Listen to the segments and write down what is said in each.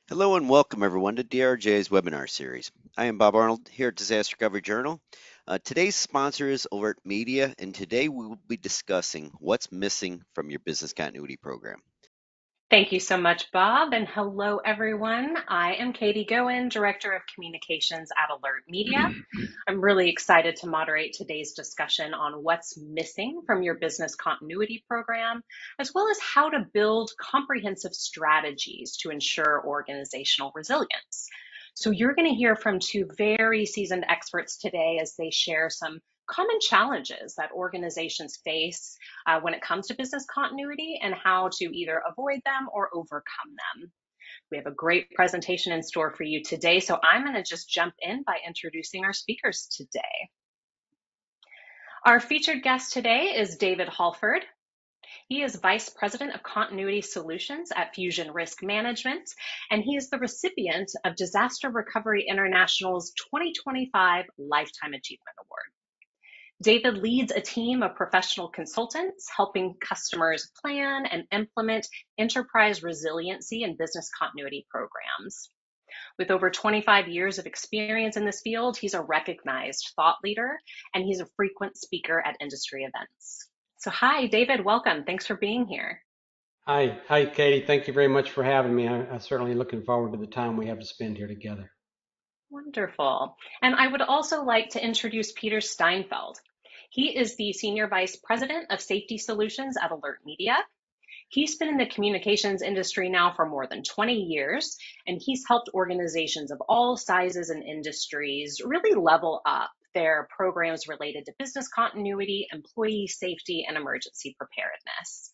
Hello and welcome everyone to DRJ's webinar series. I am Bob Arnold here at Disaster Recovery Journal. Today's sponsor is AlertMedia, and today we will be discussing what's missing from your business continuity program. Thank you so much, Bob, and hello, everyone. I am Katie Goen, Director of Communications at AlertMedia. I'm really excited to moderate today's discussion on what's missing from your business continuity program, as well as how to build comprehensive strategies to ensure organizational resilience. So you're going to hear from two very seasoned experts today as they share some common challenges that organizations face when it comes to business continuity and how to either avoid them or overcome them. We have a great presentation in store for you today, so I'm going to just jump in by introducing our speakers today. Our featured guest today is David Halford. He is Vice President of Continuity Solutions at Fusion Risk Management, and he is the recipient of Disaster Recovery International's 2025 Lifetime Achievement Award. David leads a team of professional consultants helping customers plan and implement enterprise resiliency and business continuity programs. With over 25 years of experience in this field, he's a recognized thought leader and he's a frequent speaker at industry events. So hi, David, welcome. Thanks for being here. Hi, Katie. Thank you very much for having me. I'm certainly looking forward to the time we have to spend here together. Wonderful. And I would also like to introduce Peter Steinfeld. He is the Senior Vice President of Safety Solutions at AlertMedia. He's been in the communications industry now for more than 20 years, and he's helped organizations of all sizes and industries really level up their programs related to business continuity, employee safety, and emergency preparedness.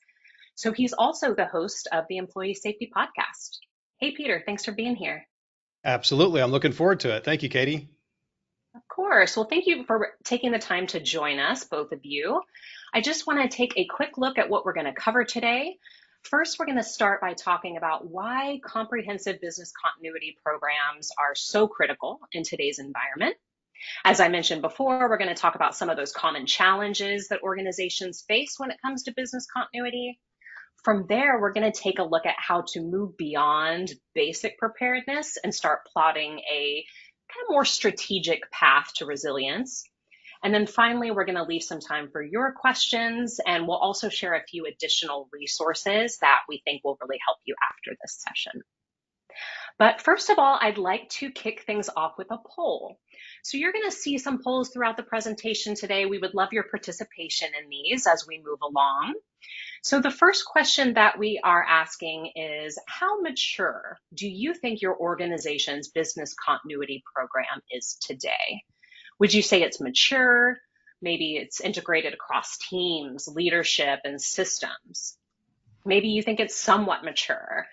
So he's also the host of the Employee Safety Podcast. Hey, Peter, thanks for being here. Absolutely. I'm looking forward to it. Thank you, Katie. Of course. Well, thank you for taking the time to join us, both of you. I just want to take a quick look at what we're going to cover today. First, we're going to start by talking about why comprehensive business continuity programs are so critical in today's environment. As I mentioned before, we're going to talk about some of those common challenges that organizations face when it comes to business continuity. From there, we're going to take a look at how to move beyond basic preparedness and start plotting a kind of more strategic path to resilience. And then finally, we're going to leave some time for your questions, and we'll also share a few additional resources that we think will really help you after this session. But first of all, I'd like to kick things off with a poll. So you're going to see some polls throughout the presentation today. We would love your participation in these as we move along. So the first question that we are asking is, how mature do you think your organization's business continuity program is today? Would you say it's mature? Maybe it's integrated across teams, leadership, and systems. Maybe you think it's somewhat mature.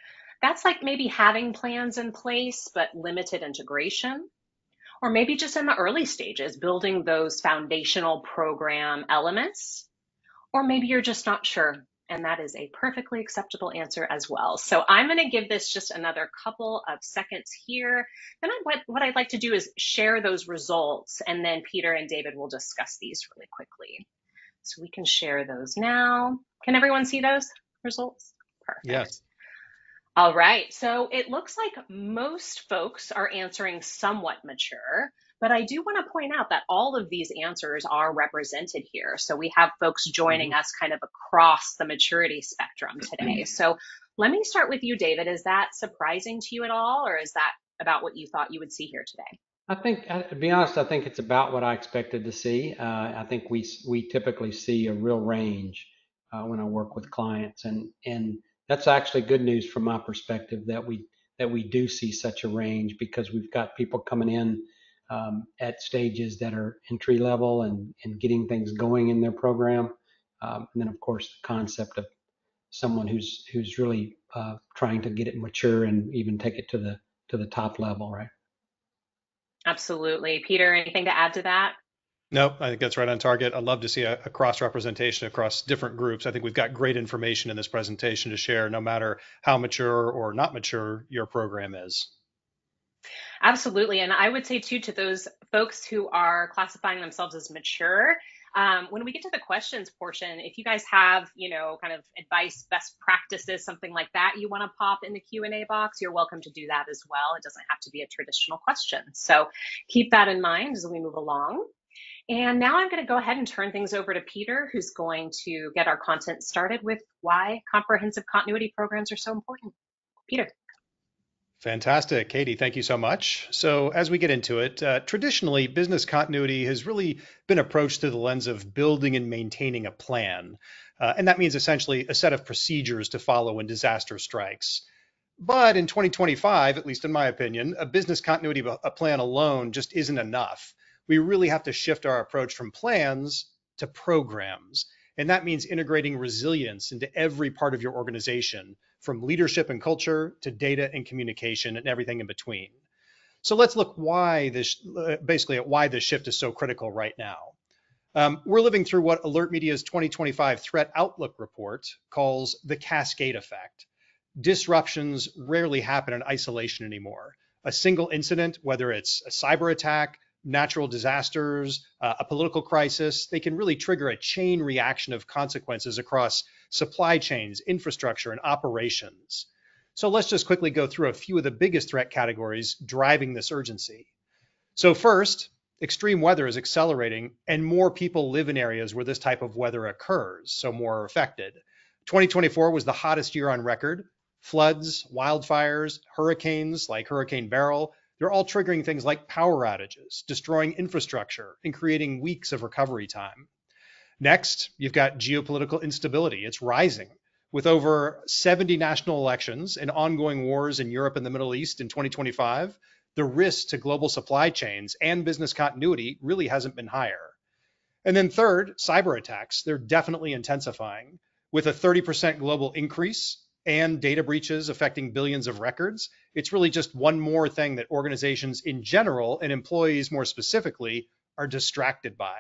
That's like maybe having plans in place, but limited integration. Or maybe just in the early stages, building those foundational program elements. Or maybe you're just not sure, and that is a perfectly acceptable answer as well. So I'm going to give this just another couple of seconds here. Then what I'd like to do is share those results, and then Peter and David will discuss these really quickly. So we can share those now. Can everyone see those results? Perfect. Yes. All right, so it looks like most folks are answering somewhat mature, but I do want to point out that all of these answers are represented here. So we have folks joining us kind of across the maturity spectrum today. So let me start with you, David. Is that surprising to you at all, or is that about what you thought you would see here today? I think, to be honest, I think it's about what I expected to see. I think we typically see a real range when I work with clients, and that's actually good news from my perspective that we do see such a range, because we've got people coming in at stages that are entry level and getting things going in their program, and then of course the concept of someone who's really trying to get it mature and even take it to the top level, right? Absolutely. Peter, anything to add to that? Nope, I think that's right on target. I'd love to see a cross representation across different groups. I think we've got great information in this presentation to share, no matter how mature or not mature your program is. Absolutely. And I would say too, to those folks who are classifying themselves as mature, When we get to the questions portion, if you guys have, kind of advice, best practices, something like that you want to pop in the Q&A box, you're welcome to do that as well. It doesn't have to be a traditional question. So keep that in mind as we move along. And now I'm going to go ahead and turn things over to Peter, who's going to get our content started with why comprehensive continuity programs are so important. Peter. Fantastic. Katie, thank you so much. So as we get into it, traditionally, business continuity has really been approached through the lens of building and maintaining a plan. And that means essentially a set of procedures to follow when disaster strikes. But in 2025, at least in my opinion, a business continuity plan alone just isn't enough. We really have to shift our approach from plans to programs. And that means integrating resilience into every part of your organization, from leadership and culture to data and communication and everything in between. So let's look basically at why this shift is so critical right now. We're living through what AlertMedia's 2025 Threat Outlook report calls the cascade effect. Disruptions rarely happen in isolation anymore. A single incident, whether it's a cyber attack, natural disasters, a political crisis, they can really trigger a chain reaction of consequences across supply chains, infrastructure, and operations. So let's just quickly go through a few of the biggest threat categories driving this urgency. So first, extreme weather is accelerating and more people live in areas where this type of weather occurs, so more are affected. 2024 was the hottest year on record. Floods, wildfires, hurricanes like Hurricane Beryl, they're all triggering things like power outages, destroying infrastructure, and creating weeks of recovery time. Next, you've got geopolitical instability. It's rising. With over 70 national elections and ongoing wars in Europe and the Middle East in 2025, the risk to global supply chains and business continuity really hasn't been higher. And then third, cyber attacks. They're definitely intensifying. With a 30% global increase and data breaches affecting billions of records, it's really just one more thing that organizations in general and employees more specifically are distracted by.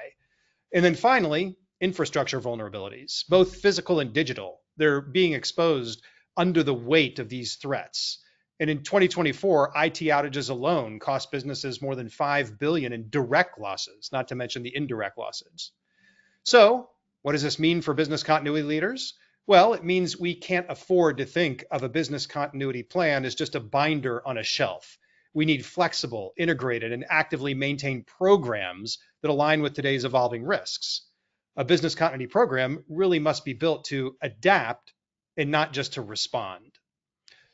And then finally, infrastructure vulnerabilities, both physical and digital. They're being exposed under the weight of these threats. And in 2024, IT outages alone cost businesses more than $5 billion in direct losses, not to mention the indirect losses. So what does this mean for business continuity leaders? Well, it means we can't afford to think of a business continuity plan as just a binder on a shelf. We need flexible, integrated, and actively maintained programs that align with today's evolving risks. A business continuity program really must be built to adapt and not just to respond.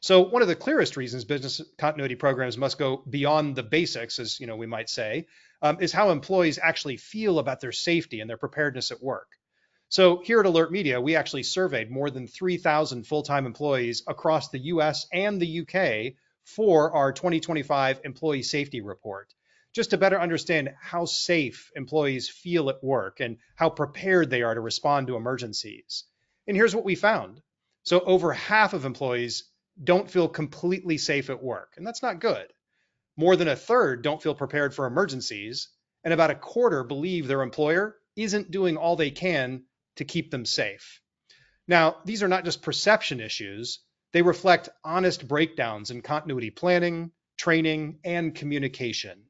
So one of the clearest reasons business continuity programs must go beyond the basics, as we might say, is how employees actually feel about their safety and their preparedness at work. So here at AlertMedia, we actually surveyed more than 3,000 full-time employees across the US and the UK for our 2025 employee safety report, just to better understand how safe employees feel at work and how prepared they are to respond to emergencies. And here's what we found. So over half of employees don't feel completely safe at work, and that's not good. More than a third don't feel prepared for emergencies, and about a quarter believe their employer isn't doing all they can to keep them safe. Now, these are not just perception issues. They reflect honest breakdowns in continuity planning, training, and communication.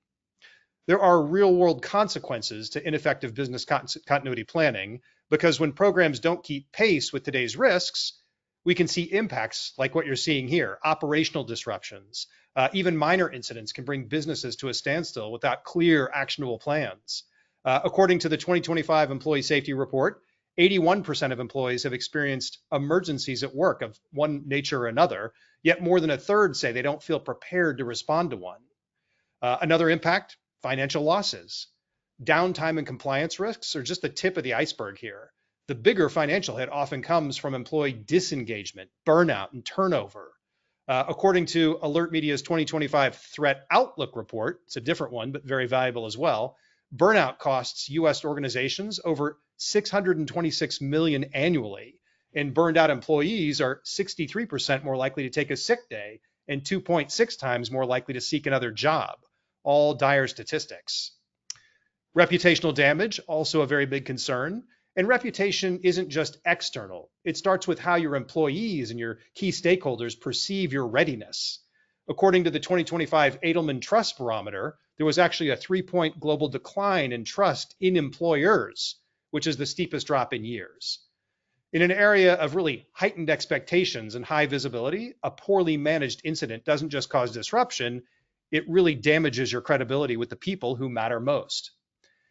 There are real-world consequences to ineffective business continuity planning because when programs don't keep pace with today's risks, we can see impacts like what you're seeing here, operational disruptions. Even minor incidents can bring businesses to a standstill without clear, actionable plans. According to the 2025 Employee Safety Report, 81% of employees have experienced emergencies at work of one nature or another, yet more than a third say they don't feel prepared to respond to one. Another impact, financial losses. Downtime and compliance risks are just the tip of the iceberg here. The bigger financial hit often comes from employee disengagement, burnout, and turnover. According to AlertMedia's 2025 Threat Outlook report, it's a different one, but very valuable as well, burnout costs U.S. organizations over $626 million annually, and burned out employees are 63% more likely to take a sick day and 2.6 times more likely to seek another job. All dire statistics. Reputational damage, also a very big concern. And reputation isn't just external. It starts with how your employees and your key stakeholders perceive your readiness. According to the 2025 Edelman Trust Barometer, there was actually a 3-point global decline in trust in employers. which is the steepest drop in years. In an area of really heightened expectations and high visibility, a poorly managed incident doesn't just cause disruption, it really damages your credibility with the people who matter most.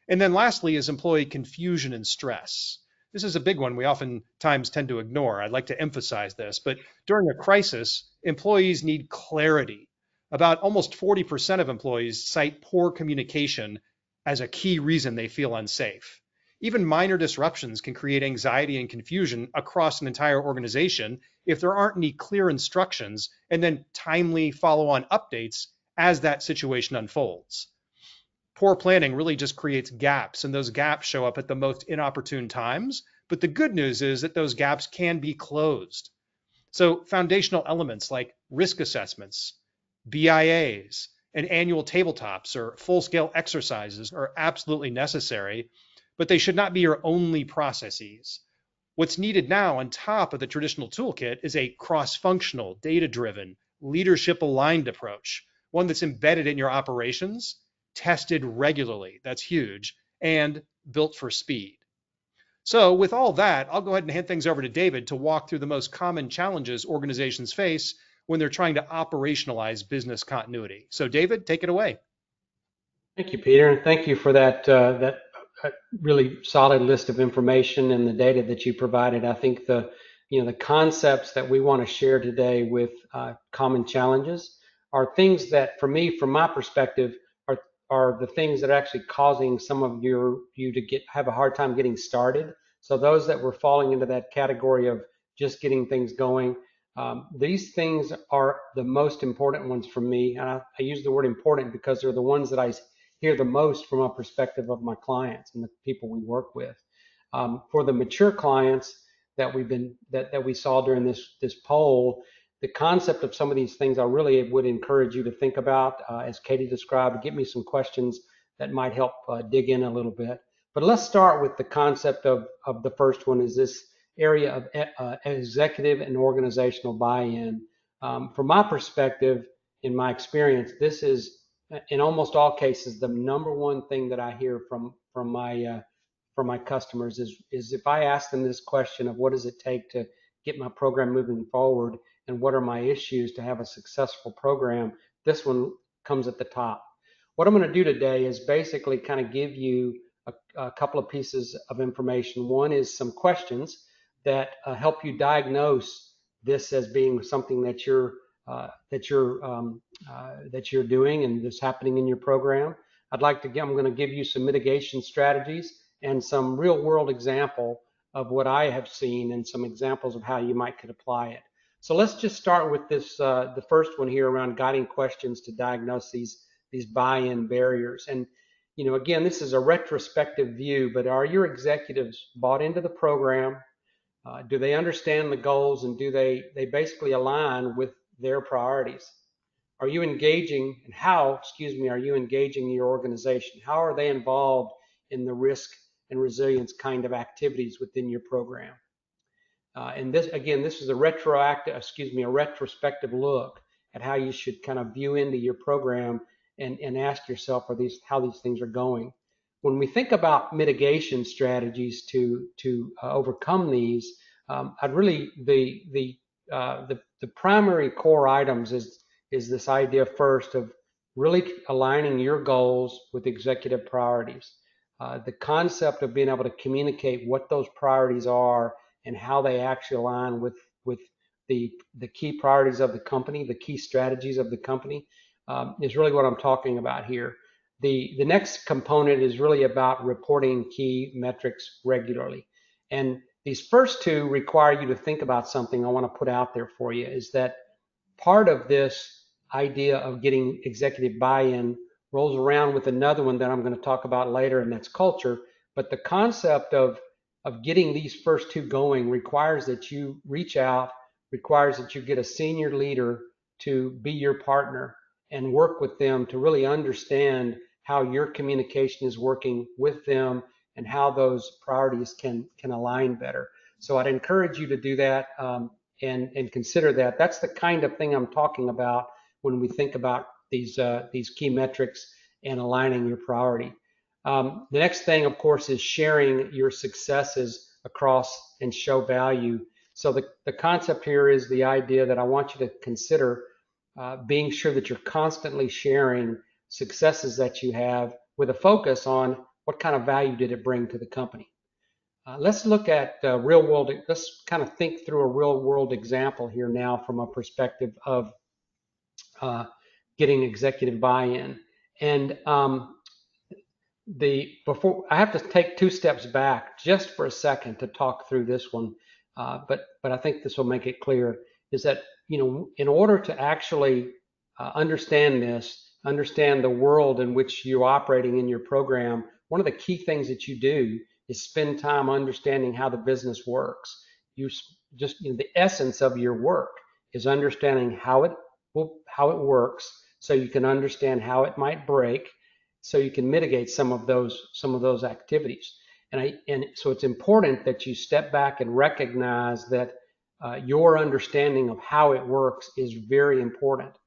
And then lastly is employee confusion and stress. This is a big one we oftentimes tend to ignore. I'd like to emphasize this, but during a crisis, employees need clarity. About almost 40% of employees cite poor communication as a key reason they feel unsafe. Even minor disruptions can create anxiety and confusion across an entire organization if there aren't any clear instructions and then timely follow-on updates as that situation unfolds. Poor planning really just creates gaps, and those gaps show up at the most inopportune times. But the good news is that those gaps can be closed. So foundational elements like risk assessments, BIAs, and annual tabletops or full-scale exercises are absolutely necessary, but they should not be your only processes. What's needed now on top of the traditional toolkit is a cross-functional, data-driven, leadership-aligned approach, one that's embedded in your operations, tested regularly, that's huge, and built for speed. So with all that, I'll go ahead and hand things over to David to walk through the most common challenges organizations face when they're trying to operationalize business continuity. So David, take it away. Thank you, Peter, and thank you for that really solid list of information and the data that you provided. I think the concepts that we want to share today with common challenges are things that, for me, from my perspective, are the things that are actually causing some of you to have a hard time getting started. So those that were falling into that category of just getting things going, these things are the most important ones for me. And I use the word important because they're the ones that I hear the most from a perspective of my clients and the people we work with. For the mature clients that we saw during this poll, the concept of some of these things I really would encourage you to think about, as Katie described. Give me some questions that might help dig in a little bit. But let's start with the concept of the first one, is this area of executive and organizational buy-in. From my perspective, in my experience, this is, in almost all cases, the number one thing that I hear from my customers is if I ask them this question of what does it take to get my program moving forward and what are my issues to have a successful program, this one comes at the top. What I'm going to do today is basically kind of give you a couple of pieces of information. One is some questions that help you diagnose this as being something that you're doing and that's happening in your program. I'm going to give you some mitigation strategies and some real world example of what I have seen and some examples of how you could apply it. So let's just start with this, the first one here around guiding questions to diagnose these buy-in barriers. And again, this is a retrospective view, but are your executives bought into the program? Do they understand the goals, and do they basically align with their priorities? Are you engaging, and how, are you engaging your organization? How are they involved in the risk and resilience kind of activities within your program? And this, again, this is a retrospective look at how you should kind of view into your program and ask yourself, how these things are going. When we think about mitigation strategies to overcome these, the primary core items is this idea first of really aligning your goals with executive priorities. The concept of being able to communicate what those priorities are and how they actually align with the key priorities of the company, the key strategies of the company, is really what I'm talking about here. The next component is really about reporting key metrics regularly. And these first two require you to think about something I want to put out there for you, is that part of this idea of getting executive buy-in rolls around with another one that I'm going to talk about later, and that's culture. But the concept of getting these first two going requires that you reach out, requires that you get a senior leader to be your partner and work with them to really understand how your communication is working with them and how those priorities can align better. So I'd encourage you to do that and consider that. That's the kind of thing I'm talking about when we think about these key metrics and aligning your priority. The next thing, of course, is sharing your successes across and show value. So the concept here is the idea that I want you to consider being sure that you're constantly sharing successes that you have with a focus on what kind of value did it bring to the company. Let's look at real world. Let's kind of think through a real world example here now from a perspective of getting executive buy-in. And before I have to take two steps back just for a second to talk through this one, but I think this will make it clear. Is that in order to actually understand this, understand the world in which you're operating in your program, one of the key things that you do is spend time understanding how the business works. You just the essence of your work is understanding how it works, so you can understand how it might break, so you can mitigate some of those activities. And so it's important that you step back and recognize that your understanding of how it works is very important.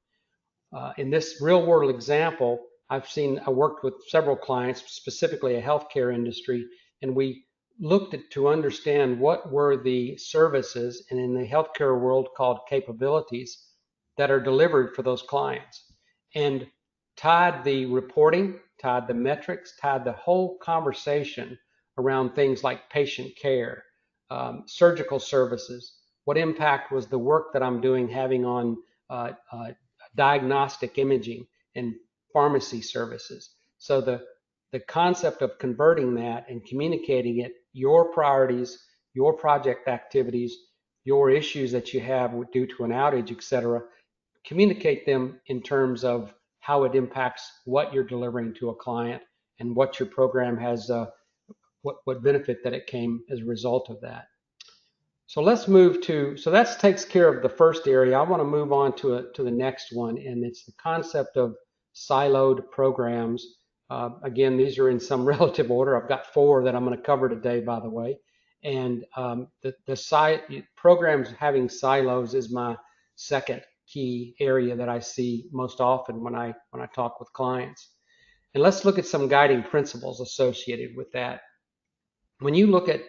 In this real world example, I worked with several clients, specifically a healthcare industry, and we looked to understand what were the services, and in the healthcare world called capabilities, that are delivered for those clients. And tied the reporting, tied the metrics, tied the whole conversation around things like patient care, surgical services. What impact was the work that I'm doing having on diagnostic imaging and pharmacy services? So the concept of converting that and communicating it, your priorities, your project activities, your issues that you have due to an outage, etc., communicate them in terms of how it impacts what you're delivering to a client and what your program has, what benefit that it came as a result of that. So let's move to, so that takes care of the first area. I want to move on to the next one, and it's the concept of siloed programs. Again, these are in some relative order. I've got 4 that I'm going to cover today, by the way. And programs having silos is my second key area that I see most often when I talk with clients. And let's look at some guiding principles associated with that. When you look at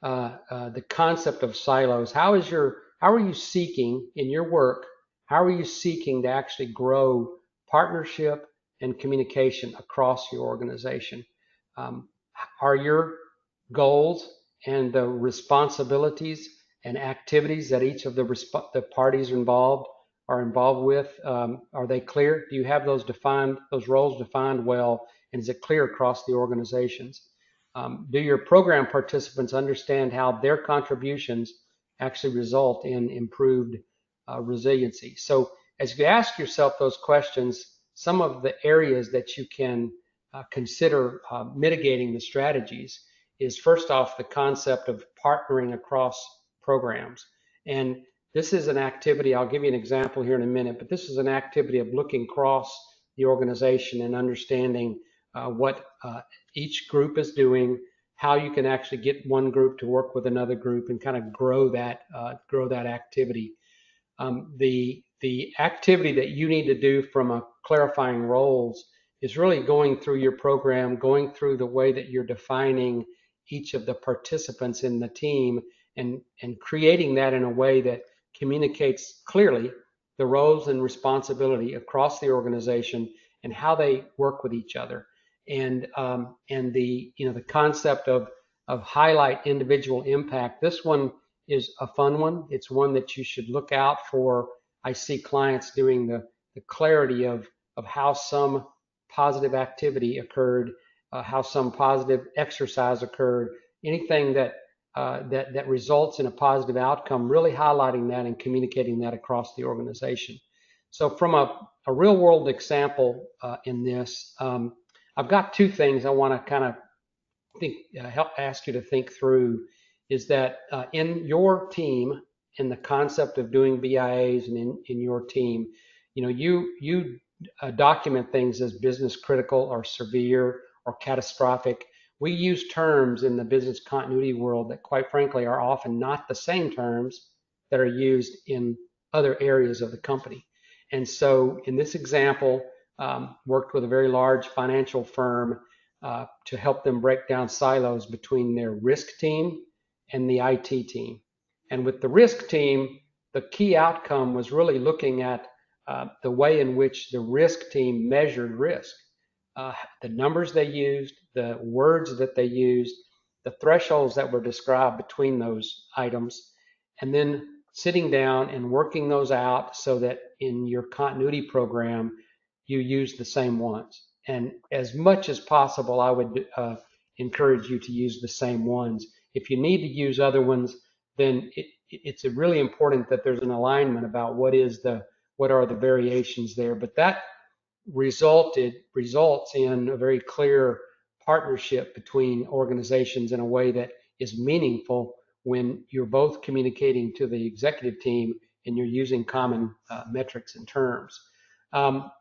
the concept of silos, how are you seeking in your work? How are you seeking to actually grow partnership and communication across your organization? Are your goals and the responsibilities and activities that each of the parties are involved with, are they clear? Do you have those roles defined well, and is it clear across the organizations? Do your program participants understand how their contributions actually result in improved resiliency? So as you ask yourself those questions, some of the areas that you can consider mitigating the strategies is, first off, the concept of partnering across programs. And this is an activity, I'll give you an example here in a minute, but this is an activity of looking across the organization and understanding what each group is doing, how you can actually get one group to work with another group and kind of grow that activity. The activity that you need to do from a clarifying roles is really going through your program, going through the way that you're defining each of the participants in the team, and creating that in a way that communicates clearly the roles and responsibility across the organization and how they work with each other. And the concept of highlight individual impact. This one is a fun one. It's one that you should look out for. I see clients doing the clarity of how some positive activity occurred, how some positive exercise occurred, anything that results in a positive outcome, really highlighting that and communicating that across the organization. So from a real world example in this, I've got 2 things I want to kind of help ask you to think through. Is that in your team, in the concept of doing BIAs and in your team, you document things as business critical or severe or catastrophic. We use terms in the business continuity world that, quite frankly, are often not the same terms that are used in other areas of the company. And so in this example, worked with a very large financial firm. to help them break down silos between their risk team and the IT team. And with the risk team, the key outcome was really looking at the way in which the risk team measured risk, the numbers they used, the words that they used, the thresholds that were described between those items, and then sitting down and working those out so that in your continuity program, you use the same ones. And as much as possible, I would encourage you to use the same ones. If you need to use other ones, then it's really important that there's an alignment about what are the variations there. But that results in a very clear partnership between organizations in a way that is meaningful when you're both communicating to the executive team and you're using common metrics and terms.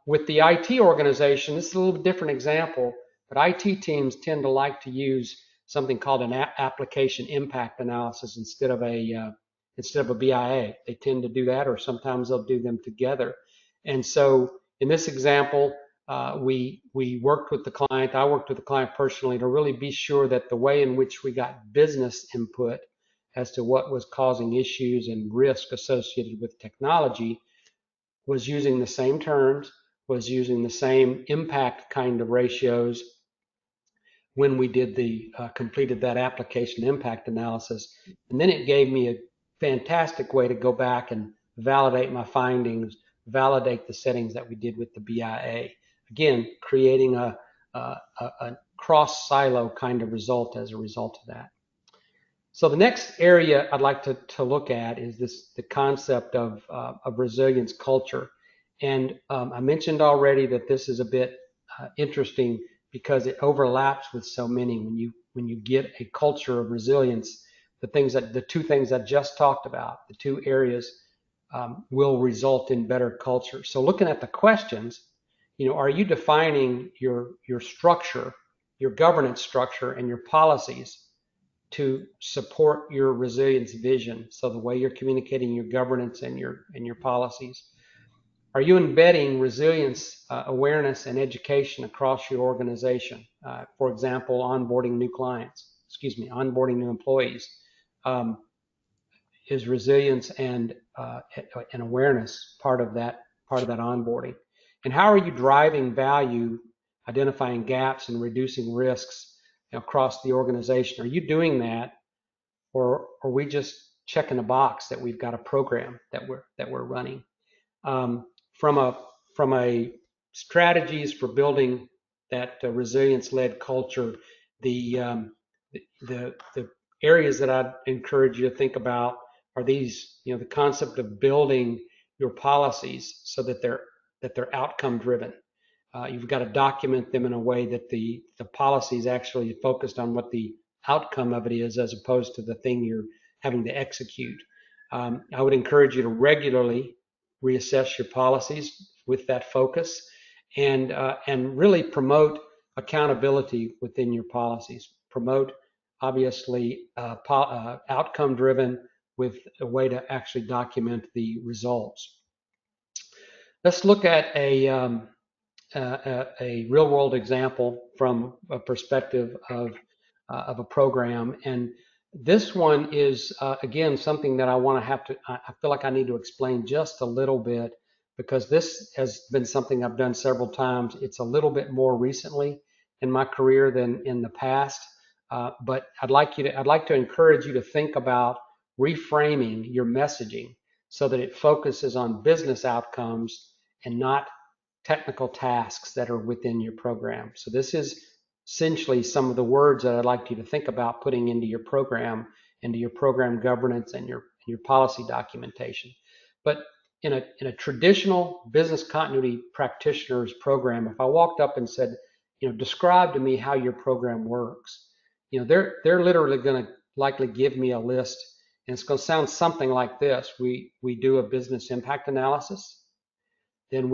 With the IT organization, this is a little different example, but IT teams tend to like to use something called an application impact analysis instead of a BIA. They tend to do that, or sometimes they'll do them together. And so in this example, we worked with the client. I worked with the client personally to really be sure that the way in which we got business input as to what was causing issues and risk associated with technology was using the same terms, was using the same impact kind of ratios when we did completed that application impact analysis. And then it gave me a fantastic way to go back and validate my findings, validate the settings that we did with the BIA. Again, creating a cross silo kind of result as a result of that. So the next area I'd like to look at is the concept of resilience culture. And I mentioned already that this is a bit interesting because it overlaps with so many. When you get a culture of resilience, the two things I just talked about, the two areas will result in better culture. So looking at the questions, are you defining your structure, your governance structure, and your policies to support your resilience vision? So the way you're communicating your governance and your policies. Are you embedding resilience awareness and education across your organization? For example, onboarding new employees. Is resilience and awareness part of that onboarding? And how are you driving value, identifying gaps, and reducing risks across the organization? Are you doing that, or are we just checking a box that we've got a program that we're running? From a strategies for building that resilience-led culture, the areas that I'd encourage you to think about are these. The concept of building your policies so that they're outcome driven. You've got to document them in a way that the policy is actually focused on what the outcome of it is, as opposed to the thing you're having to execute. I would encourage you to regularly reassess your policies with that focus, and really promote accountability within your policies. Promote, obviously, outcome driven with a way to actually document the results. Let's look at a real world example from a perspective of a program. And this one is, again, something that I feel like I need to explain just a little bit, because this has been something I've done several times. It's a little bit more recently in my career than in the past. But I'd like to encourage you to think about reframing your messaging so that it focuses on business outcomes and not technical tasks that are within your program. So this is essentially some of the words that I'd like you to think about putting into your program governance and your policy documentation. But in a traditional business continuity practitioner's program, if I walked up and said, describe to me how your program works, they're literally going to likely give me a list, and it's going to sound something like this. We do a business impact analysis. Then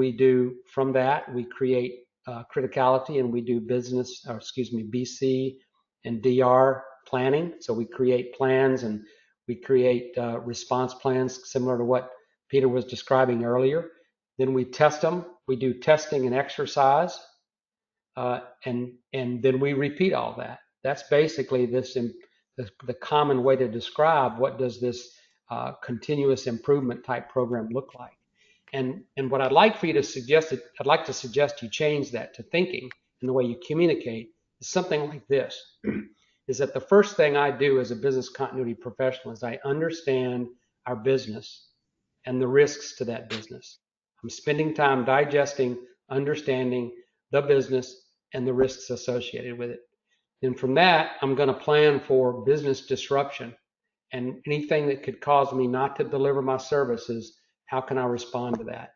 from that, we create criticality, and we do BC and DR planning. So we create plans, and we create response plans similar to what Peter was describing earlier. Then we test them. We do testing and exercise. and then we repeat all that. That's basically the common way to describe what does this continuous improvement type program look like. And what I'd like for you to suggest, I'd like to suggest you change that to thinking, and the way you communicate is something like this. Is that the first thing I do as a business continuity professional is I understand our business and the risks to that business. I'm spending time digesting, understanding the business and the risks associated with it. Then from that, I'm going to plan for business disruption and anything that could cause me not to deliver my services. How can I respond to that?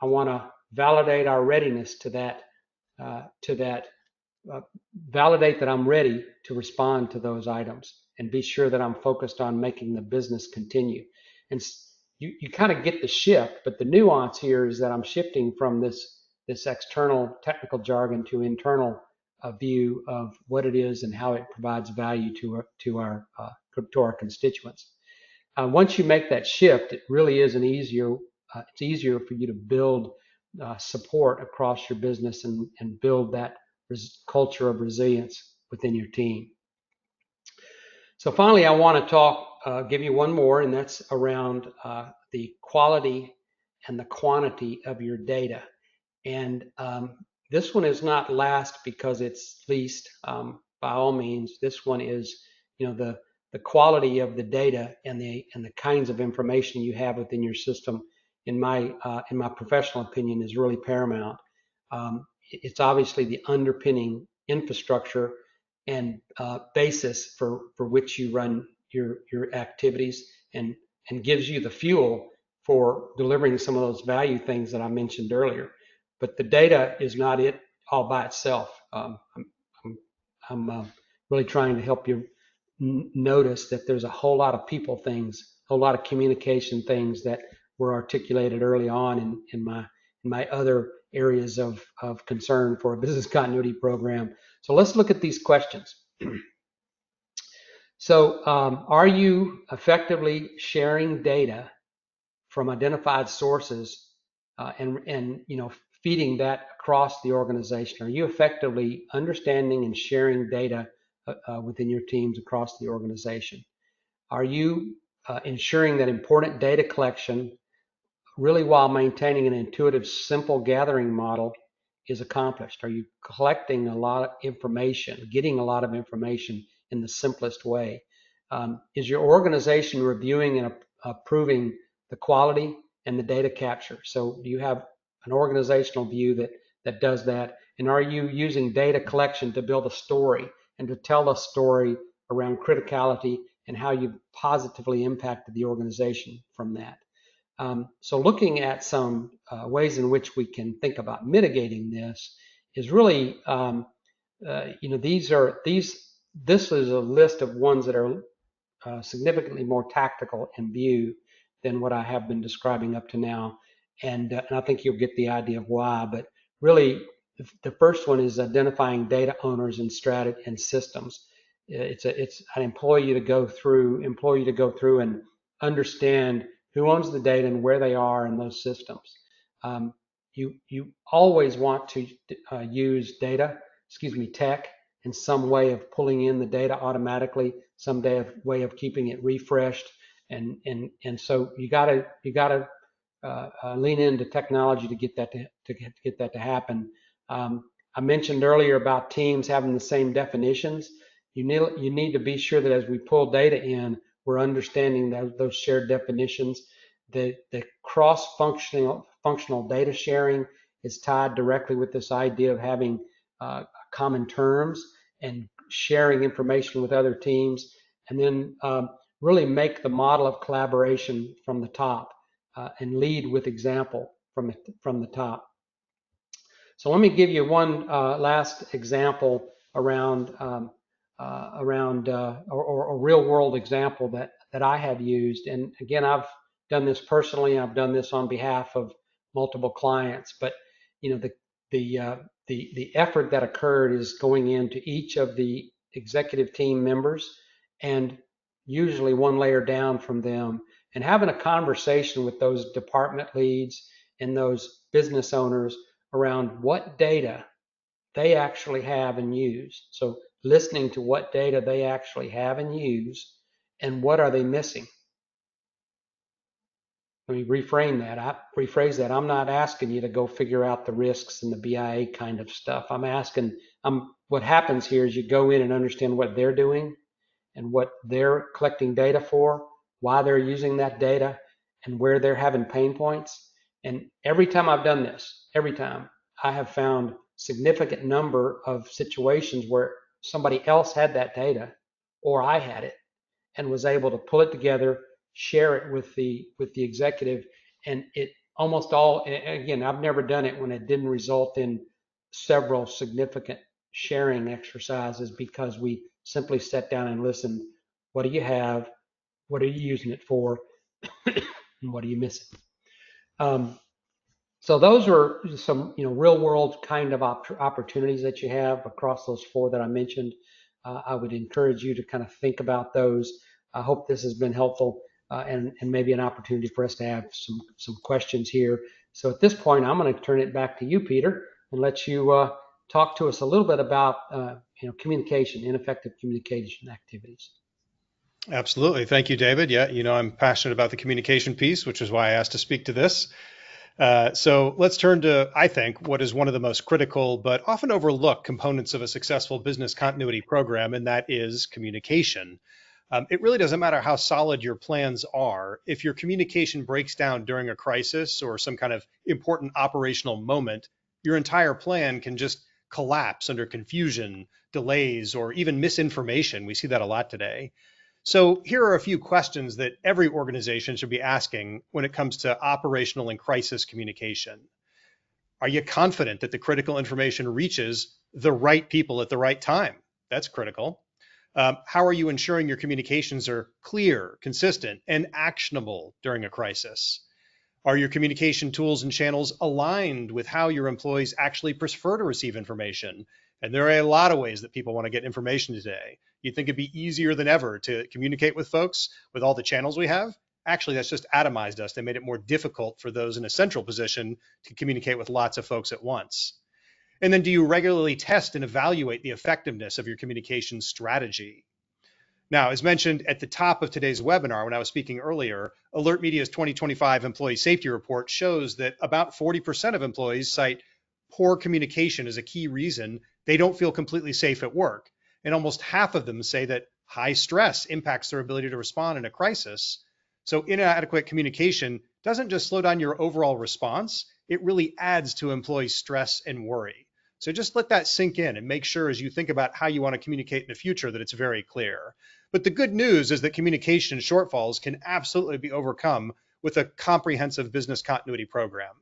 I want to validate our readiness to that, validate that I'm ready to respond to those items and be sure that I'm focused on making the business continue. And you kind of get the shift, but the nuance here is that I'm shifting from this external technical jargon to internal view of what it is and how it provides value to our constituents. Once you make that shift, it really is it's easier for you to build support across your business and build that culture of resilience within your team. So finally, I want to give you one more, and that's around the quality and the quantity of your data. And this one is not last because it's least. By all means, this one is, the quality of the data and the kinds of information you have within your system. In my professional opinion, is really paramount. It's obviously the underpinning infrastructure and basis for which you run your activities, and gives you the fuel for delivering some of those value things that I mentioned earlier. But the data is not it all by itself. I'm really trying to help you notice that there's a whole lot of people things, a whole lot of communication things that were articulated early on in my other areas of concern for a business continuity program. So let's look at these questions. So are you effectively sharing data from identified sources and feeding that across the organization? Are you effectively understanding and sharing data within your teams across the organization? Are you ensuring that important data collection, really while maintaining an intuitive, simple gathering model, is accomplished? Are you collecting a lot of information, getting a lot of information in the simplest way? Is your organization reviewing and approving the quality and the data capture? So do you have an organizational view that does that? And are you using data collection to build a story and to tell a story around criticality and how you've positively impacted the organization from that? So looking at some ways in which we can think about mitigating this is really, this is a list of ones that are significantly more tactical in view than what I have been describing up to now. And I think you'll get the idea of why. But really, the first one is identifying data owners and strategy and systems. I employ you to go through and understand who owns the data and where they are in those systems. You always want to use tech in some way of pulling in the data automatically, some way of keeping it refreshed, and so you gotta lean into technology to get that to happen. I mentioned earlier about teams having the same definitions. You need to be sure that as we pull data in, we're understanding those shared definitions. The cross-functional data sharing is tied directly with this idea of having common terms and sharing information with other teams, and then really make the model of collaboration from the top and lead with example from the top. So let me give you one last example around a real world example that I have used. And again, I've done this personally. I've done this on behalf of multiple clients. But the effort that occurred is going into each of the executive team members and usually one layer down from them, and having a conversation with those department leads and those business owners around what data they actually have and use. So listening to what data they actually have and use, and what are they missing. Let me rephrase that. I'm not asking you to go figure out the risks and the BIA kind of stuff. What happens here is you go in and understand what they're doing and what they're collecting data for, why they're using that data, and where they're having pain points. And every time I've done this, every time I have found significant number of situations where somebody else had that data or I had it and was able to pull it together, share it with the executive, and it almost all, again, I've never done it when it didn't result in several significant sharing exercises, because we simply sat down and listened. What do you have? What are you using it for? And what are you missing? So those are some, real world kind of opportunities that you have across those four that I mentioned. I would encourage you to kind of think about those. I hope this has been helpful, and maybe an opportunity for us to have some questions here. So at this point, I'm going to turn it back to you, Peter, and let you talk to us a little bit about communication, ineffective communication activities. Absolutely. Thank you, David. Yeah, I'm passionate about the communication piece, which is why I asked to speak to this. So let's turn to, I think, what is one of the most critical but often overlooked components of a successful business continuity program, and that is communication. It really doesn't matter how solid your plans are. If your communication breaks down during a crisis or some kind of important operational moment, your entire plan can just collapse under confusion, delays, or even misinformation. We see that a lot today. So here are a few questions that every organization should be asking when it comes to operational and crisis communication. Are you confident that the critical information reaches the right people at the right time? That's critical. How are you ensuring your communications are clear, consistent, and actionable during a crisis? Are your communication tools and channels aligned with how your employees actually prefer to receive information? And there are a lot of ways that people want to get information today. You'd think it'd be easier than ever to communicate with folks with all the channels we have. Actually, that's just atomized us. They made it more difficult for those in a central position to communicate with lots of folks at once. And then do you regularly test and evaluate the effectiveness of your communication strategy? Now, as mentioned at the top of today's webinar, when I was speaking earlier, AlertMedia's 2025 Employee Safety Report shows that about 40% of employees cite poor communication as a key reason they don't feel completely safe at work. And almost half of them say that high stress impacts their ability to respond in a crisis. So inadequate communication doesn't just slow down your overall response, it really adds to employee stress and worry. So just let that sink in and make sure as you think about how you want to communicate in the future that it's very clear. But the good news is that communication shortfalls can absolutely be overcome with a comprehensive business continuity program.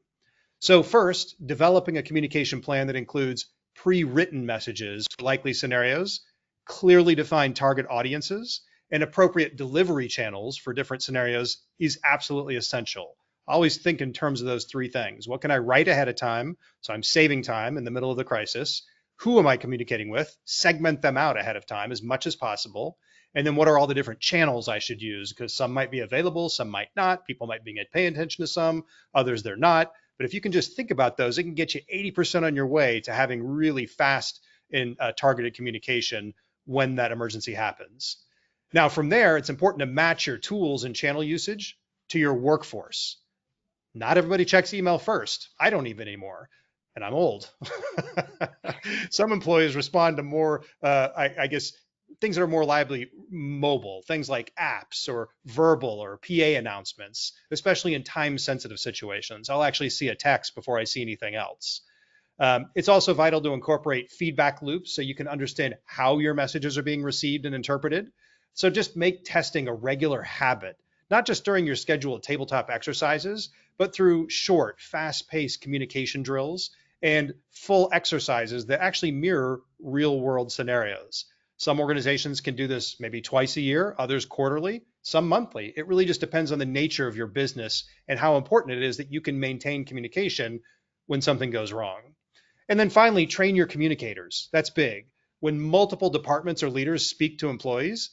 So first, developing a communication plan that includes pre-written messages for likely scenarios, clearly defined target audiences, and appropriate delivery channels for different scenarios is absolutely essential. Always think in terms of those three things. What can I write ahead of time so I'm saving time in the middle of the crisis? Who am I communicating with? Segment them out ahead of time as much as possible. And then what are all the different channels I should use? Because some might be available, some might not. People might be paying attention to some, others they're not. But if you can just think about those, it can get you 80% on your way to having really fast and targeted communication when that emergency happens. Now, from there, it's important to match your tools and channel usage to your workforce. Not everybody checks email first. I don't even anymore, and I'm old. Some employees respond to more, I guess, things that are more lively mobile, things like apps or verbal or PA announcements, especially in time-sensitive situations. I'll actually see a text before I see anything else. It's also vital to incorporate feedback loops so you can understand how your messages are being received and interpreted. So just make testing a regular habit, not just during your scheduled tabletop exercises, but through short, fast-paced communication drills and full exercises that actually mirror real-world scenarios. Some organizations can do this maybe twice a year, others quarterly, some monthly. It really just depends on the nature of your business and how important it is that you can maintain communication when something goes wrong. And then finally, train your communicators. That's big. When multiple departments or leaders speak to employees,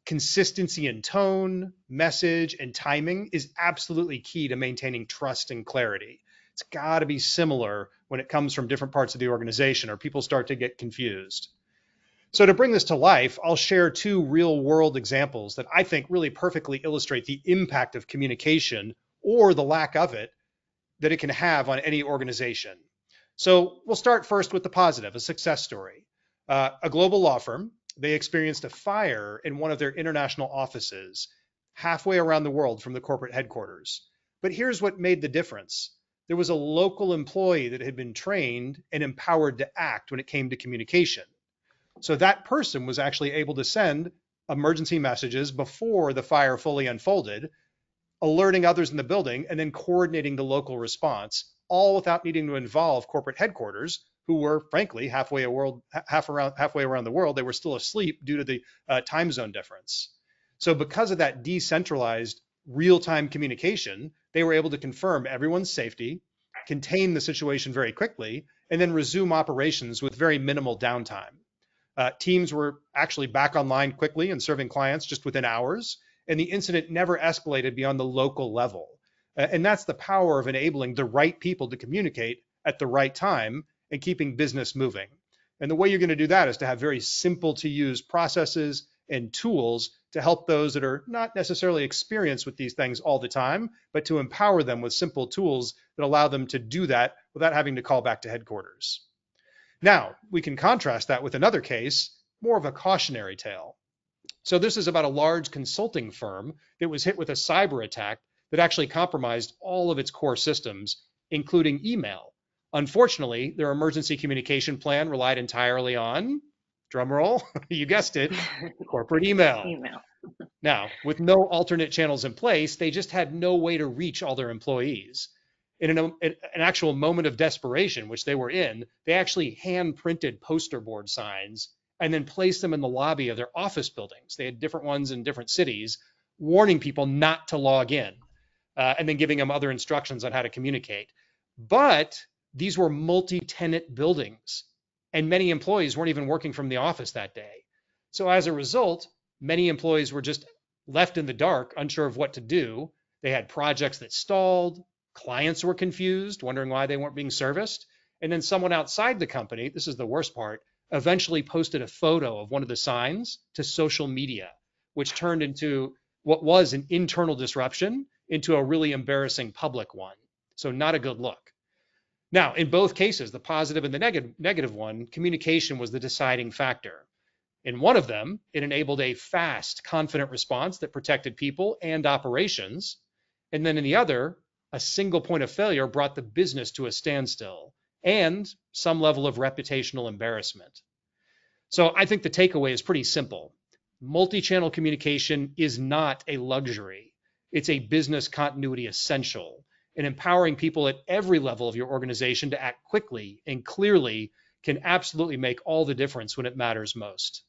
consistency in tone, message, and timing is absolutely key to maintaining trust and clarity. It's got to be similar when it comes from different parts of the organization, or people start to get confused. So to bring this to life, I'll share two real world examples that I think really perfectly illustrate the impact of communication, or the lack of it, that it can have on any organization. So we'll start first with the positive, a success story. A global law firm, they experienced a fire in one of their international offices halfway around the world from the corporate headquarters. But here's what made the difference. There was a local employee that had been trained and empowered to act when it came to communication. So that person was actually able to send emergency messages before the fire fully unfolded, alerting others in the building, and then coordinating the local response, all without needing to involve corporate headquarters, who were frankly halfway around the world. They were still asleep due to the time zone difference. So because of that decentralized real-time communication, they were able to confirm everyone's safety, contain the situation very quickly, and then resume operations with very minimal downtime. Teams were actually back online quickly and serving clients just within hours, and the incident never escalated beyond the local level. And that's the power of enabling the right people to communicate at the right time and keeping business moving. And the way you're going to do that is to have very simple to use processes and tools to help those that are not necessarily experienced with these things all the time, but to empower them with simple tools that allow them to do that without having to call back to headquarters. Now, we can contrast that with another case, more of a cautionary tale. So this is about a large consulting firm that was hit with a cyber attack that actually compromised all of its core systems, including email. Unfortunately, their emergency communication plan relied entirely on, drumroll, you guessed it, corporate email. Now, with no alternate channels in place, they just had no way to reach all their employees. In an actual moment of desperation, which they were in, they actually hand printed poster board signs and then placed them in the lobby of their office buildings. They had different ones in different cities, warning people not to log in, and then giving them other instructions on how to communicate. But these were multi-tenant buildings, and many employees weren't even working from the office that day. So as a result, many employees were just left in the dark, unsure of what to do. They had projects that stalled, clients were confused, wondering why they weren't being serviced. And then someone outside the company, this is the worst part, eventually posted a photo of one of the signs to social media, which turned into what was an internal disruption into a really embarrassing public one. So not a good look. Now, in both cases, the positive and the negative one, communication was the deciding factor. In one of them, it enabled a fast, confident response that protected people and operations. And then in the other, a single point of failure brought the business to a standstill and some level of reputational embarrassment. So I think the takeaway is pretty simple. Multi-channel communication is not a luxury. It's a business continuity essential. And empowering people at every level of your organization to act quickly and clearly can absolutely make all the difference when it matters most.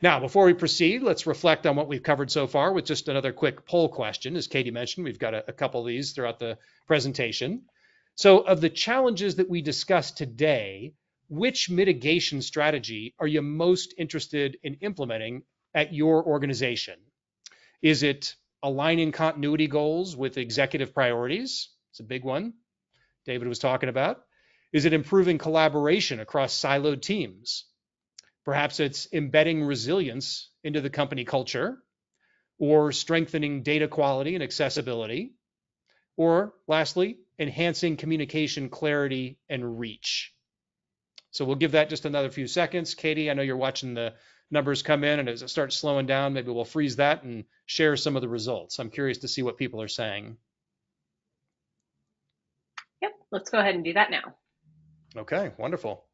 Now, before we proceed, let's reflect on what we've covered so far with just another quick poll question. As Katie mentioned, we've got a couple of these throughout the presentation. So of the challenges that we discussed today, which mitigation strategy are you most interested in implementing at your organization? Is it aligning continuity goals with executive priorities? It's a big one David was talking about. Is it improving collaboration across siloed teams? Perhaps it's embedding resilience into the company culture, or strengthening data quality and accessibility, or lastly, enhancing communication clarity and reach. So we'll give that just another few seconds. Katie, I know you're watching the numbers come in, and as it starts slowing down, maybe we'll freeze that and share some of the results. I'm curious to see what people are saying. Yep, let's go ahead and do that now. Okay, wonderful.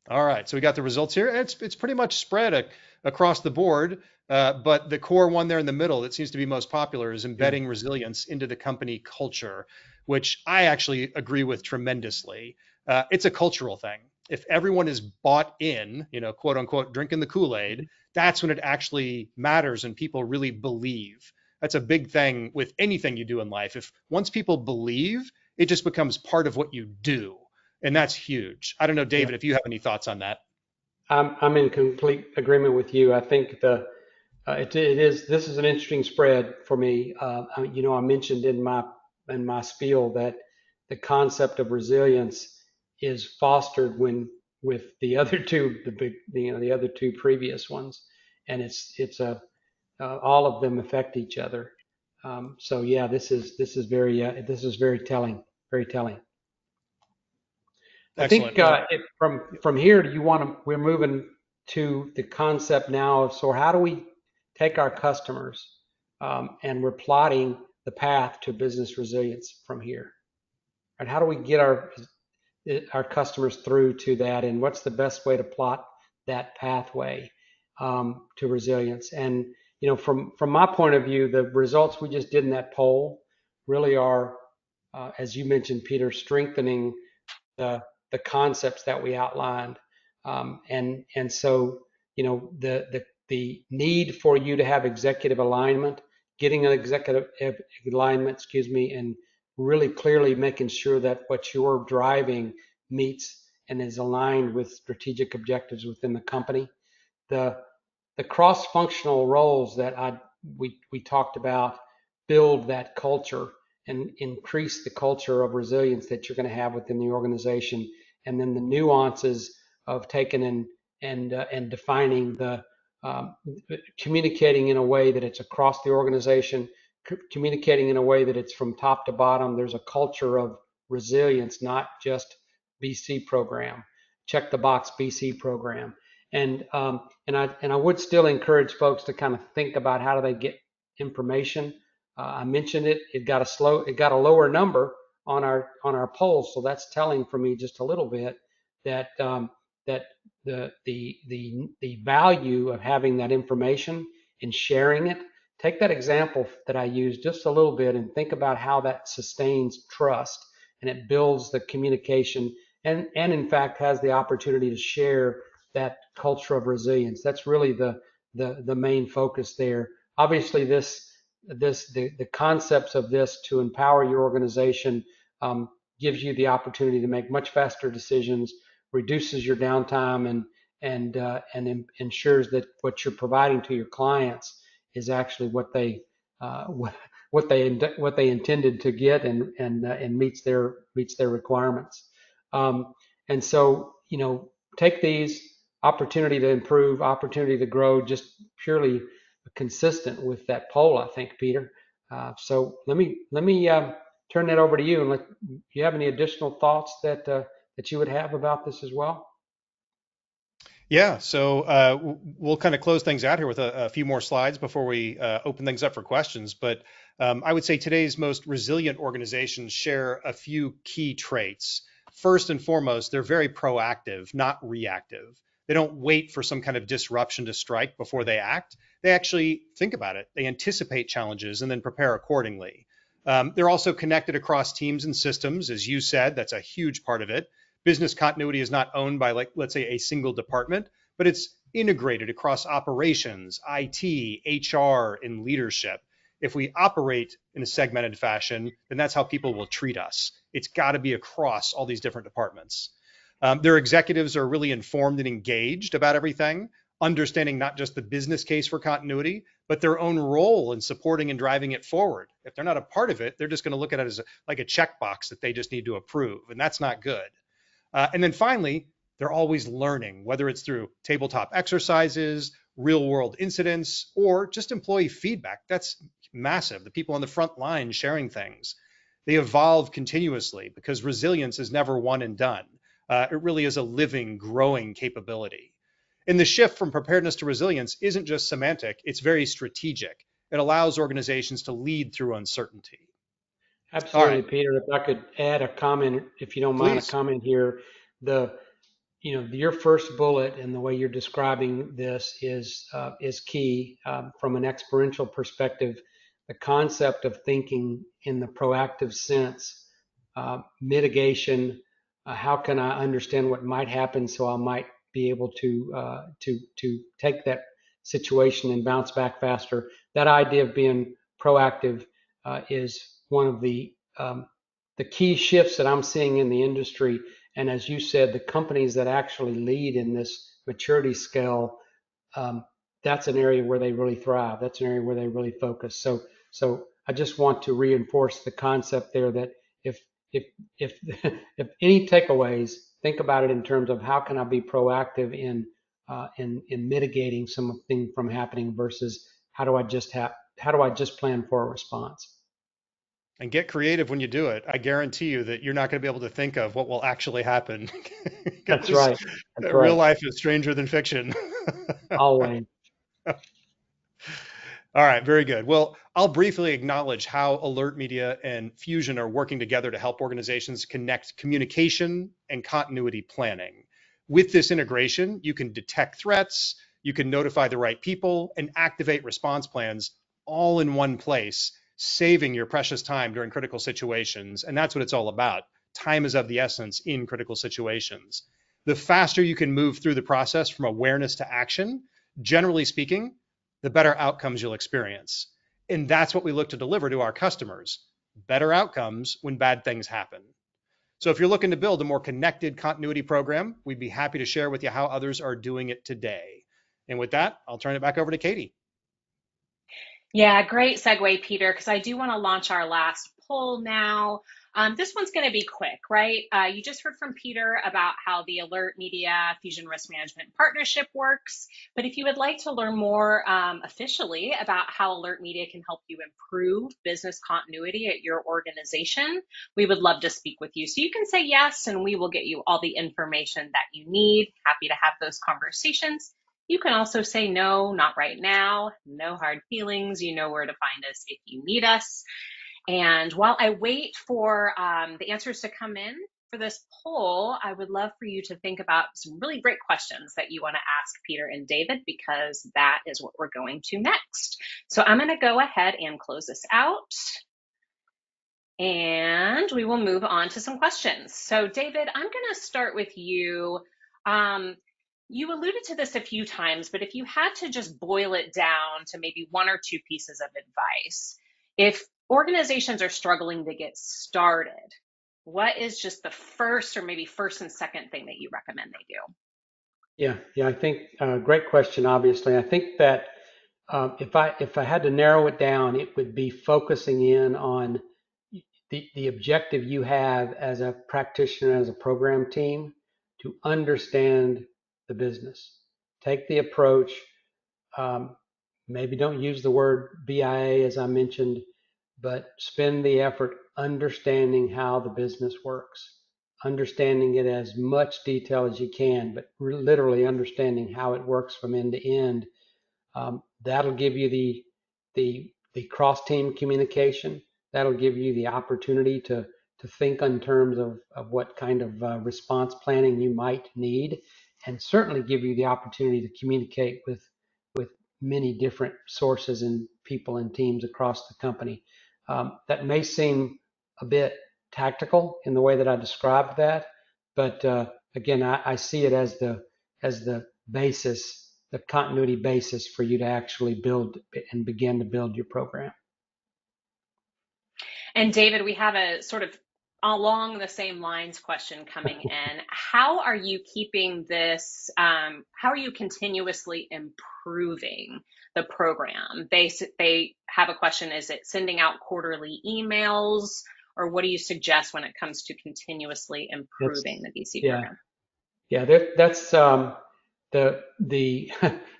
All right, so we got the results here. It's pretty much spread across the board, but the core one there in the middle that seems to be most popular is embedding resilience into the company culture, which I actually agree with tremendously. It's a cultural thing. If everyone is bought in, quote unquote, drinking the Kool-Aid, that's when it actually matters and people really believe. That's a big thing with anything you do in life. If once people believe, it just becomes part of what you do. And that's huge. I don't know, David, if you have any thoughts on that. I'm in complete agreement with you. I think this is an interesting spread for me. I mentioned in my spiel that the concept of resilience is fostered when with the other two, the other two previous ones, and it's a all of them affect each other. So yeah, this is very telling, very telling. I think Excellent. Well, from here, do you want to? We're moving to the concept now of, so how do we take our customers, and we're plotting the path to business resilience from here, and how do we get our customers through to that, and what's the best way to plot that pathway to resilience? And from my point of view, the results we just did in that poll really are, as you mentioned, Peter, strengthening the the concepts that we outlined. And so the need for you to have executive alignment, getting an executive alignment, excuse me, and really clearly making sure that what you're driving meets and is aligned with strategic objectives within the company. The the cross-functional roles that we talked about build that culture and increase the culture of resilience that you're going to have within the organization, and then the nuances of taking and defining the um, communicating in a way that it's across the organization, communicating in a way that it's from top to bottom. There's a culture of resilience, not just BC program, check the box BC program. And I would still encourage folks to kind of think about how do they get information. I mentioned it. It got a lower number on our polls, so that's telling for me just a little bit that that the value of having that information and sharing it. Take that example that I used just a little bit and think about how that sustains trust and it builds the communication and in fact has the opportunity to share that culture of resilience. That's really the main focus there. Obviously, the concepts of this to empower your organization gives you the opportunity to make much faster decisions, reduces your downtime, and ensures that what you're providing to your clients is actually what they uh, what they intended to get and meets their requirements. And so take these opportunity to improve, opportunity to grow, just purely consistent with that poll, I think, Peter. So let me turn that over to you, and you have any additional thoughts that you would have about this as well? yeah. So we'll kind of close things out here with a few more slides before we open things up for questions. But I would say today's most resilient organizations share a few key traits. First and foremost, they're very proactive, not reactive. They don't wait for some kind of disruption to strike before they act. They actually think about it. They anticipate challenges and then prepare accordingly. They're also connected across teams and systems. As you said, that's a huge part of it. Business continuity is not owned by, like, let's say, a single department, but it's integrated across operations, IT, HR, and leadership. If we operate in a segmented fashion, then that's how people will treat us. It's got to be across all these different departments. Their executives are really informed and engaged about everything, understanding not just the business case for continuity, but their own role in supporting and driving it forward. If they're not a part of it, they're just going to look at it as like a checkbox that they just need to approve, and that's not good. And then finally, they're always learning, whether it's through tabletop exercises, real world incidents, or just employee feedback. That's massive. The people on the front line sharing things. They evolve continuously because resilience is never one and done. It really is a living, growing capability. And the shift from preparedness to resilience isn't just semantic, it's very strategic. It allows organizations to lead through uncertainty. All Absolutely, right, Peter. If I could add a comment, if you don't mind, a please. comment here. The your first bullet and the way you're describing this is key from an experiential perspective. The concept of thinking in the proactive sense, mitigation. How can I understand what might happen so I might be able to take that situation and bounce back faster. That idea of being proactive is one of the key shifts that I'm seeing in the industry. And as you said, the companies that actually lead in this maturity scale, um, that's an area where they really thrive. That's an area where they really focus. So I just want to reinforce the concept there that if if if if any takeaways, think about it in terms of how can I be proactive in mitigating something from happening versus how do I just plan for a response. And get creative when you do it. I guarantee you that you're not going to be able to think of what will actually happen That's because right. That's real right. life is stranger than fiction. Always. All right, very good. Well, I'll briefly acknowledge how Alert Media and Fusion are working together to help organizations connect communication and continuity planning. With this integration, you can detect threats, you can notify the right people, and activate response plans all in one place, saving your precious time during critical situations. And that's what it's all about. Time is of the essence in critical situations. The faster you can move through the process from awareness to action, generally speaking, the better outcomes you'll experience. And that's what we look to deliver to our customers, better outcomes when bad things happen. So if you're looking to build a more connected continuity program, we'd be happy to share with you how others are doing it today. And with that, I'll turn it back over to Katie. Yeah, great segue, Peter, because I do want to launch our last poll now. This one's going to be quick, right? You just heard from Peter about how the Alert Media Fusion Risk Management Partnership works. But if you would like to learn more officially about how Alert Media can help you improve business continuity at your organization, we would love to speak with you. So you can say yes, and we will get you all the information that you need. Happy to have those conversations. You can also say no, not right now, no hard feelings. You know where to find us if you need us. And while I wait for the answers to come in for this poll, I would love for you to think about some really great questions that you want to ask Peter and David, because that is what we're going to next. So I'm going to go ahead and close this out, and we will move on to some questions. So David, I'm going to start with you. You alluded to this a few times, but if you had to just boil it down to maybe one or two pieces of advice, if organizations are struggling to get started, what is just the first or maybe first and second thing that you recommend they do? Yeah. I think great question. Obviously, I think that if I had to narrow it down, it would be focusing in on the objective you have as a practitioner, as a program team, to understand the business. Take the approach. Um, Maybe don't use the word BIA as I mentioned, but spend the effort understanding how the business works, understanding it as much detail as you can, but literally understanding how it works from end to end. That'll give you the cross team communication. That'll give you the opportunity to think in terms of what kind of response planning you might need, and certainly give you the opportunity to communicate with many different sources and people and teams across the company. That may seem a bit tactical in the way that I described that, but again, I see it as the basis, the continuity basis for you to actually build and begin to build your program. And David, we have a sort of along the same lines question coming in. How are you keeping this? How are you continuously improving the program? They have a question: is it sending out quarterly emails, or what do you suggest when it comes to continuously That's improving the BC yeah, program? yeah. That's the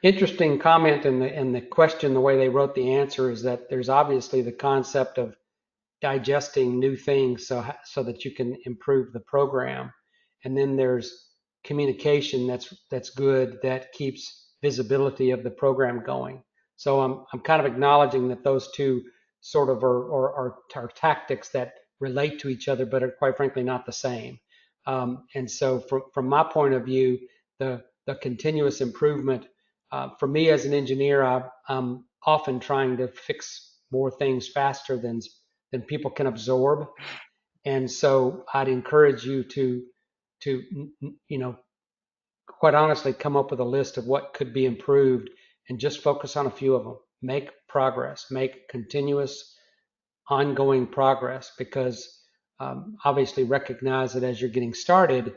interesting comment in the question. The way they wrote the answer is that there's obviously the concept of digesting new things so that you can improve the program. And then there's communication that's good, that keeps visibility of the program going. So I'm kind of acknowledging that those two sort of are tactics that relate to each other, but are quite frankly not the same. And so from my point of view, the continuous improvement, for me as an engineer, I'm often trying to fix more things faster than people can absorb. And so I'd encourage you to quite honestly come up with a list of what could be improved and just focus on a few of them. Make progress, make continuous, ongoing progress, because obviously recognize that as you're getting started,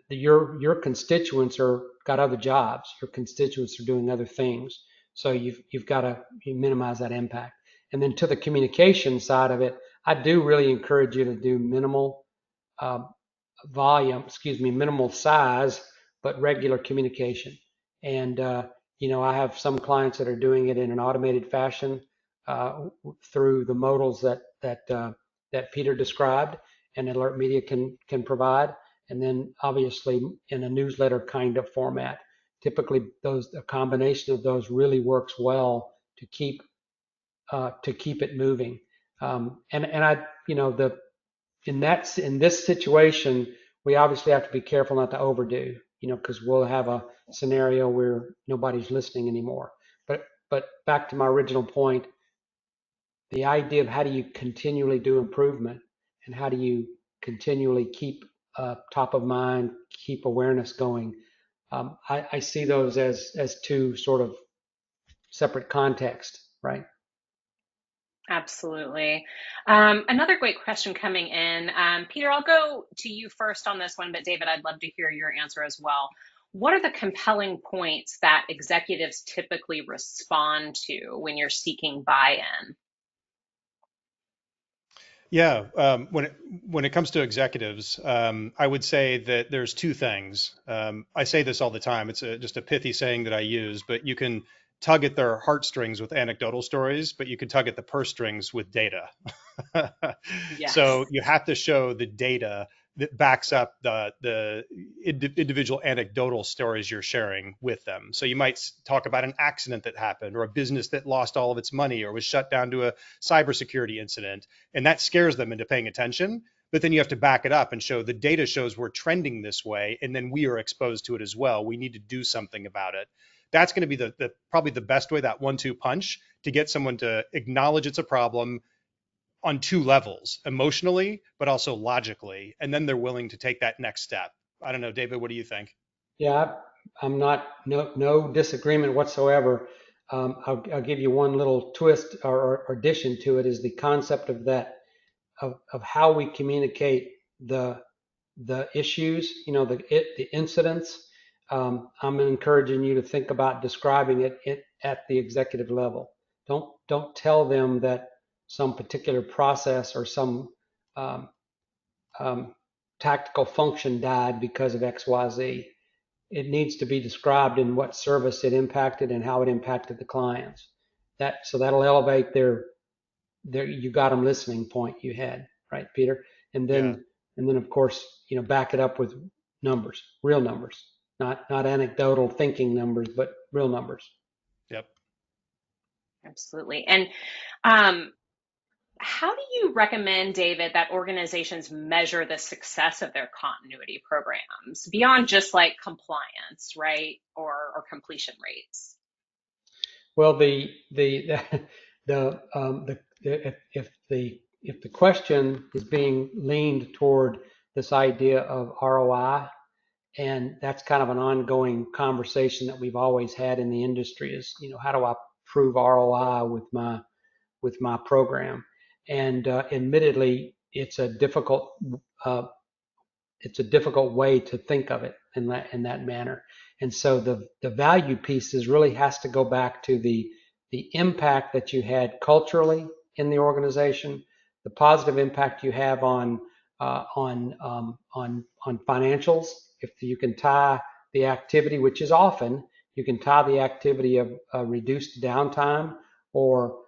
your constituents are got other jobs. Your constituents are doing other things. So you've got to minimize that impact. And then to the communication side of it, I do really encourage you to do minimal uh, minimal size, but regular communication. And, I have some clients that are doing it in an automated fashion through the modals that Peter described and AlertMedia can provide. And then obviously in a newsletter kind of format. Typically, a combination of those really works well to keep it moving. And I, the in this situation, we obviously have to be careful not to overdo, because we'll have a scenario where nobody's listening anymore. But back to my original point, the idea of how do you continually do improvement and how do you continually keep top of mind, keep awareness going. I see those as two sort of separate contexts, right? Absolutely. Another great question coming in. Peter, I'll go to you first on this one, but David, I'd love to hear your answer as well. What are the compelling points that executives typically respond to when you're seeking buy-in? Yeah, when it comes to executives, I would say that there's two things. I say this all the time. It's just a pithy saying that I use, but you can tug at their heartstrings with anecdotal stories, but you can tug at the purse strings with data. So Yes. you have to show the data that backs up the individual anecdotal stories you're sharing with them. So you might talk about an accident that happened or a business that lost all of its money or was shut down to a cybersecurity incident, and that scares them into paying attention. But then you have to back it up and show the data shows we're trending this way, and then we are exposed to it as well. We need to do something about it. That's going to be the probably the best way, that 1-2 punch, to get someone to acknowledge it's a problem on two levels, emotionally, but also logically. And then they're willing to take that next step. I don't know, David, what do you think? Yeah, I'm not, no disagreement whatsoever. I'll give you one little twist or addition to it is the concept of that of how we communicate the issues, the incidents. I'm encouraging you to think about describing it at the executive level. Don't tell them that some particular process or some um, um, tactical function died because of XYZ. It needs to be described in what service it impacted and how it impacted the clients. That'll elevate their you got them listening point you had, right, Peter? And Yeah. then and then of course, back it up with numbers, real numbers, not anecdotal thinking numbers, but real numbers. Yep. Absolutely. And um, how do you recommend, David, that organizations measure the success of their continuity programs beyond just like compliance, right? Or completion rates? Well, if the question is being leaned toward this idea of ROI, and that's kind of an ongoing conversation that we've always had in the industry is, how do I prove ROI with my program? And admittedly, uh, it's a difficult way to think of it in that manner. And so the value pieces really has to go back to the impact that you had culturally in the organization, the positive impact you have on financials. If you can tie the activity, which is often you can tie the activity of reduced downtime or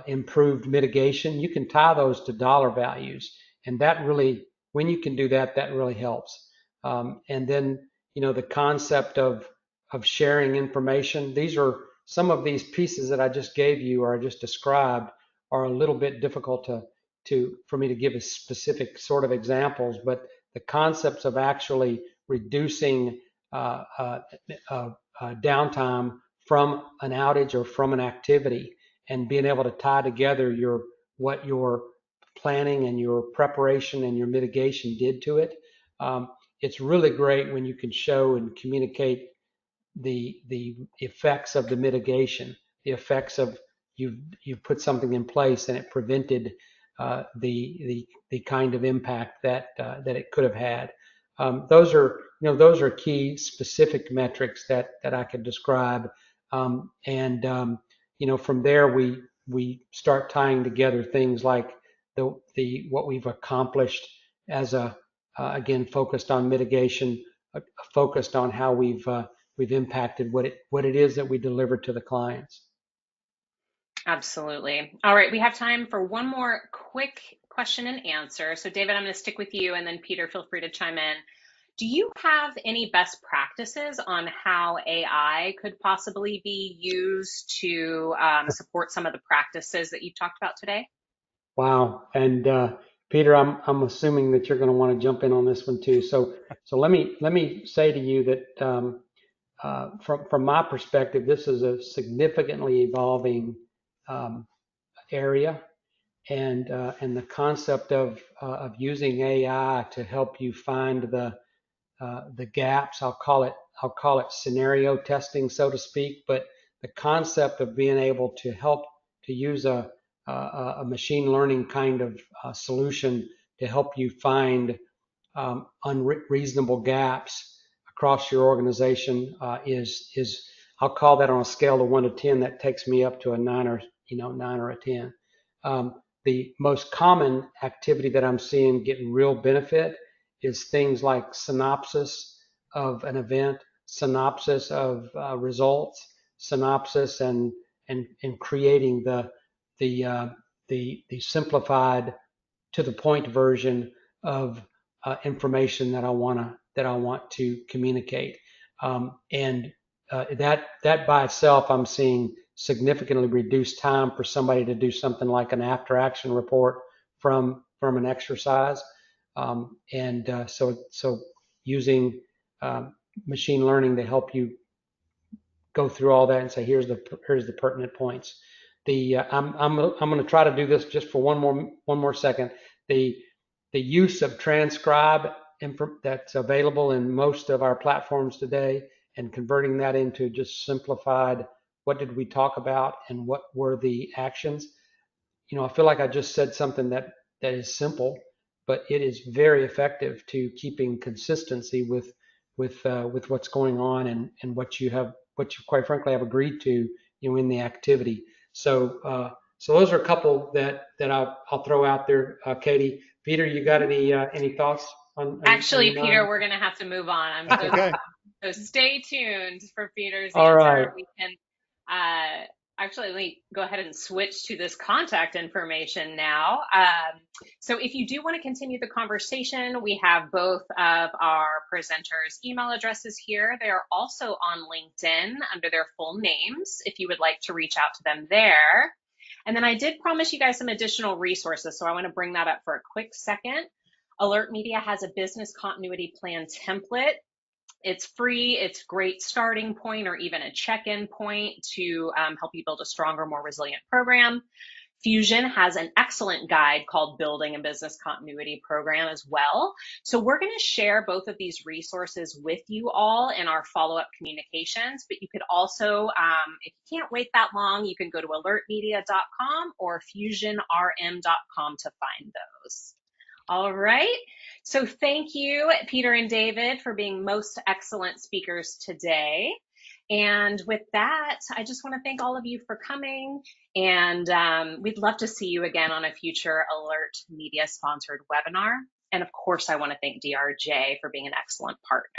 improved mitigation. You can tie those to dollar values, and that really, when you can do that, that really helps. And then, the concept of sharing information. These are some of these pieces that I just gave you or I just described are a little bit difficult to for me to give a specific sort of examples, but the concepts of actually reducing uh, uh, downtime from an outage or from an activity and being able to tie together what your planning and your preparation and your mitigation did to it. It's really great when you can show and communicate the effects of the mitigation, the effects of you've put something in place and it prevented the kind of impact that it could have had. Those are key specific metrics that I could describe, and from there we start tying together things like the what we've accomplished as a again focused on mitigation, focused on how we've impacted what it is that we deliver to the clients. Absolutely. All right, we have time for one more quick question and answer. So, David, I'm going to stick with you, and then Peter, feel free to chime in. Do you have any best practices on how AI could possibly be used to support some of the practices that you've talked about today? Wow. And Peter, I'm assuming that you're going to want to jump in on this one too. So let me say to you that from my perspective, this is a significantly evolving um, area, and the concept of using AI to help you find the gaps. I'll call it scenario testing, so to speak. But the concept of being able to help to use a machine learning kind of solution to help you find unreasonable gaps across your organization is I'll call that on a scale of 1 to 10. That takes me up to a 9 or a 10. The most common activity that I'm seeing getting real benefit is things like synopsis of an event, synopsis of results, synopsis, and creating the the simplified to the point version of information that I want to communicate. And that by itself, I'm seeing significantly reduced time for somebody to do something like an after action report from an exercise. And so using machine learning to help you go through all that and say here's the pertinent points. I'm going to try to do this just for one more second. The the use of transcribe that's available in most of our platforms today, and converting that into just simplified, what did we talk about and what were the actions. I feel like I just said something that is simple, but it is very effective to keeping consistency with what's going on, and what you quite frankly have agreed to, in the activity. So those are a couple that I'll throw out there. Katie, Peter, you got any thoughts on Actually, your Peter, mind? we're going to have to move on. Okay. So stay tuned for Peter's All right. answer. We can actually let me go ahead and switch to this contact information now. So if you do want to continue the conversation, we have both of our presenters' email addresses here. They are also on LinkedIn under their full names if you would like to reach out to them there. And then I did promise you guys some additional resources, so I want to bring that up for a quick second. AlertMedia has a business continuity plan template. It's free. It's a great starting point or even a check-in point to help you build a stronger, more resilient program. Fusion has an excellent guide called Building a Business Continuity Program as well. So we're going to share both of these resources with you all in our follow-up communications, but you could also, if you can't wait that long, you can go to alertmedia.com or fusionrm.com to find those. All right. So thank you, Peter and David, for being most excellent speakers today. And with that, I just want to thank all of you for coming. And we'd love to see you again on a future Alert Media sponsored webinar. And of course, I want to thank DRJ for being an excellent partner.